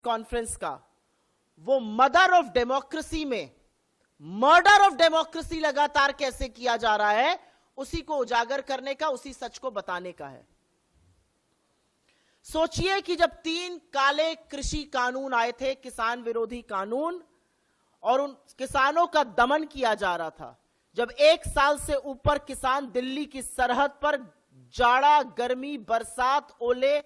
Conference का, वो mother of democracy में मर्डर ऑफ डेमोक्रेसी लगातार कैसे किया जा रहा है, उसी को उजागर करने का, उसी सच को बताने का है। सोचिए कि जब 3 काले कृषि कानून आए थे, किसान विरोधी कानून, और उन किसानों का दमन किया जा रहा था, जब 1 साल से ऊपर किसान दिल्ली की सरहद पर जाड़ा, गर्मी, बरसात, ओले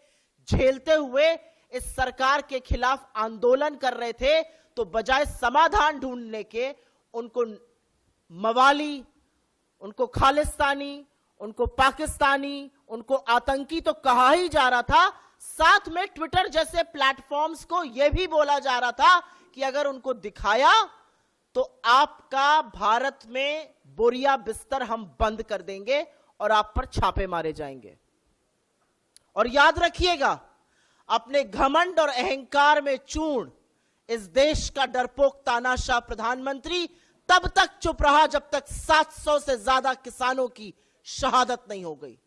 झेलते हुए इस सरकार के खिलाफ आंदोलन कर रहे थे, तो बजाय समाधान ढूंढने के उनको मवाली, उनको खालिस्तानी, उनको पाकिस्तानी, उनको आतंकी तो कहा ही जा रहा था, साथ में ट्विटर जैसे प्लेटफॉर्म्स को यह भी बोला जा रहा था कि अगर उनको दिखाया तो आपका भारत में बोरिया बिस्तर हम बंद कर देंगे और आप पर छापे मारे जाएंगे। और याद रखिएगा, अपने घमंड और अहंकार में चूर्ण इस देश का डरपोक तानाशाह प्रधानमंत्री तब तक चुप रहा जब तक 700 से ज्यादा किसानों की शहादत नहीं हो गई,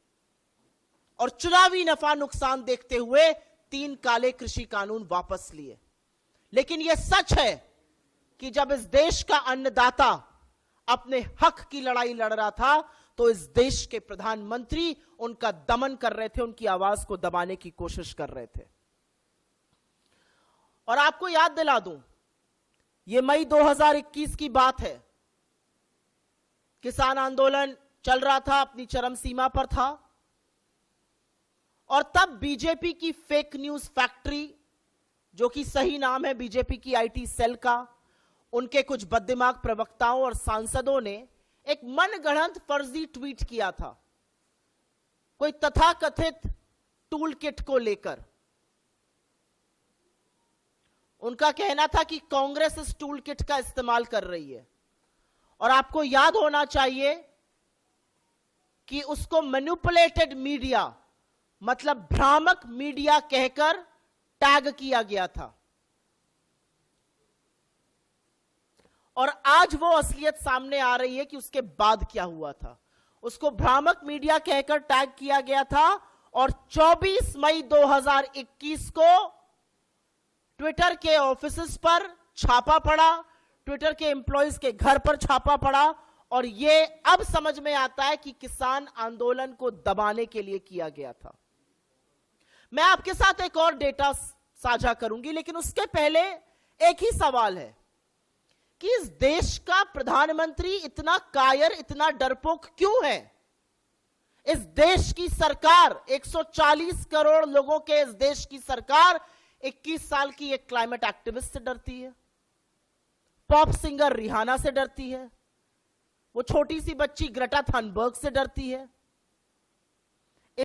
और चुनावी नफा नुकसान देखते हुए 3 काले कृषि कानून वापस लिए। लेकिन यह सच है कि जब इस देश का अन्नदाता अपने हक की लड़ाई लड़ रहा था, तो इस देश के प्रधानमंत्री उनका दमन कर रहे थे, उनकी आवाज को दबाने की कोशिश कर रहे थे। और आपको याद दिला दूं, यह मई 2021 की बात है। किसान आंदोलन चल रहा था, अपनी चरम सीमा पर था, और तब बीजेपी की फेक न्यूज फैक्ट्री, जो कि सही नाम है बीजेपी की आईटी सेल का, उनके कुछ बददिमाग प्रवक्ताओं और सांसदों ने एक मनगढ़ंत फर्जी ट्वीट किया था, कोई तथाकथित टूल किट को लेकर। उनका कहना था कि कांग्रेस इस टूल किट का इस्तेमाल कर रही है, और आपको याद होना चाहिए कि उसको मैनिपुलेटेड मीडिया, मतलब भ्रामक मीडिया कहकर टैग किया गया था। और आज वो असलियत सामने आ रही है कि उसके बाद क्या हुआ था। उसको भ्रामक मीडिया कहकर टैग किया गया था, और 24 मई 2021 को ट्विटर के ऑफिसेस पर छापा पड़ा, ट्विटर के एम्प्लॉइज के घर पर छापा पड़ा, और यह अब समझ में आता है कि किसान आंदोलन को दबाने के लिए किया गया था। मैं आपके साथ एक और डेटा साझा करूंगी, लेकिन उसके पहले एक ही सवाल है कि इस देश का प्रधानमंत्री इतना कायर, इतना डरपोक क्यों है? इस देश की सरकार, 140 करोड़ लोगों के इस देश की सरकार 21 साल की एक क्लाइमेट एक्टिविस्ट से डरती है, पॉप सिंगर रिहाना से डरती है, वो छोटी सी बच्ची ग्रेटा थनबर्ग से डरती है,